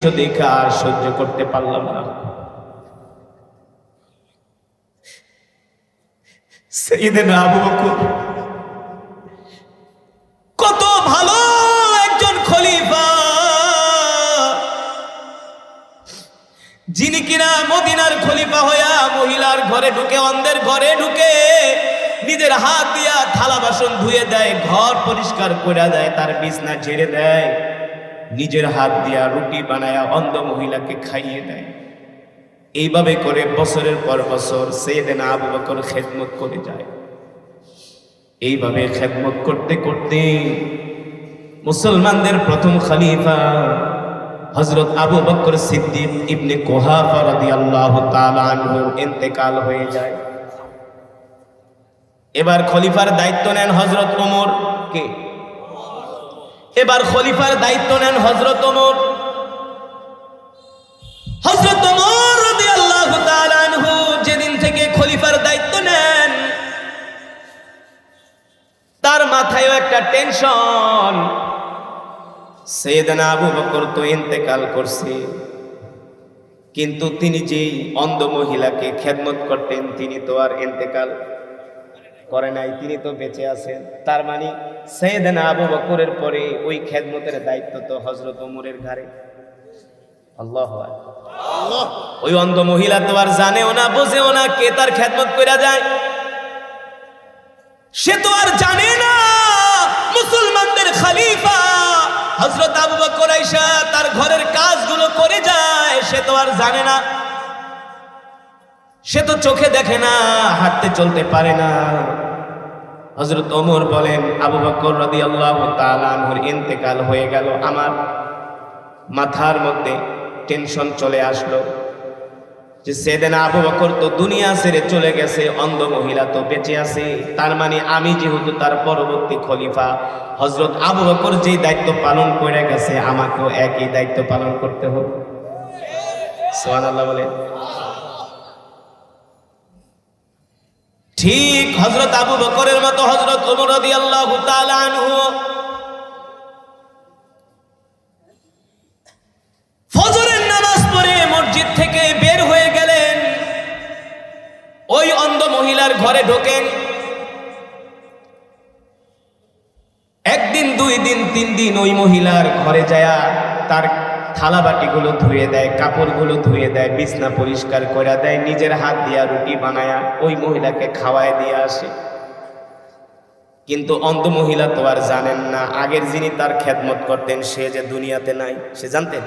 দেখে আর সহ্য করতে পারলাম না। সাইয়েদনা আবু বকর কত ভালো একজন খলিফা, যিনি কিনা মদিনার খলিফা হইয়া মহিলার ঘরে ঢুকে, অন্ধের ঘরে ঢুকে নিজের হাত দিয়া থালা বাসন ধুয়ে দেয়, ঘর পরিষ্কার করে দেয়, তার বিছনা ঝেড়ে দেয়, নিজের হাত দিয়া রুটি বানায়া অন্ধ মহিলাকে খাইয়ে দেয়। এইভাবে করে বছরের পর বছর সাইয়েদনা আবু বকর খেদমত করে যায়। এইভাবে খেদমত করতে করতে মুসলমানদের প্রথম খলিফা হযরত আবু বকর সিদ্দিক ইবনে কুহাফা রাদিয়াল্লাহু তাআলা আনহুর ইন্তেকাল হয়ে যায়। এবার খলিফার দায়িত্ব নেন হযরত ওমর। কে? এবার খলিফার দায়িত্ব নেন হযরত ওমর। হযরত ওমর রাদিয়াল্লাহু তাআলা আনহু যেদিন থেকে খলিফার দায়িত্ব নেন, তার মাথায়ও একটা টেনশন। সাইয়েদনা আবু বকর তো ইন্তেকাল করছে, কিন্তু তিনি যেই অন্ধ মহিলাকে খেদমত করতেন তিনি তো আর ইন্তেকাল করে নাই, তিনি তো বেঁচে আছেন। তার মানে সাইয়েদনা আবু বকরের পরে ওই খেদমতের দায়িত্ব তো হযরত ওমরের ঘাড়ে। আল্লাহু আকবার। ওই অন্ধ মহিলা তো আর জানেও না, বোঝেও না কে তার খেদমত কইরা যায়। সে তো আর জানে না মুসলমানদের খলিফা হযরত আবু বকর আয়েশা তার ঘরের কাজগুলো করে যায়। সে তো আর জানে না, সে তো চোখে দেখে না, হাঁটতে চলতে পারে না। হযরত ওমর বলেন, আবু বকর রাদিয়াল্লাহু তাআলা আনহুর ইন্তেকাল হয়ে গেল, আমার মাথার মধ্যে টেনশন চলে আসলো যে সাইয়েদনা আবু বকর তো দুনিয়া ছেড়ে চলে গেছে, অন্ধ মহিলা তো বেঁচে আছে। তার মানে আমি যেহেতু তার পরবর্তী খলিফা, হযরত আবু বকর যেই দায়িত্ব পালন করে গেছে আমাকেও একই দায়িত্ব পালন করতে হবে। সুবহানাল্লাহ বলে। ঠিক হযরত আবু বকরের মতো হযরত ওমর রাদিয়াল্লাহু তাআলা আনহু ফজরের নামাজ পড়ে মসজিদ থেকে বের হয়ে গেলেন, ওই অন্ধ মহিলার ঘরে ঢোকেন। একদিন, দুই দিন, তিন দিন ওই মহিলার ঘরে যায়া তার থালা বাটিগুলো ধুয়ে দেয়, কাপড়গুলো ধুয়ে দেয়, বিছনা পরিষ্কার করে দেয়, নিজের হাত দিয়া রুটি বানায়া ওই মহিলাকে খাওয়ায় দিয়ে আসে। কিন্তু অন্ধ মহিলা তো আর জানেন না আগের যিনি তার খেদমত করতেন সে যে দুনিয়াতে নাই। সে জানতেন?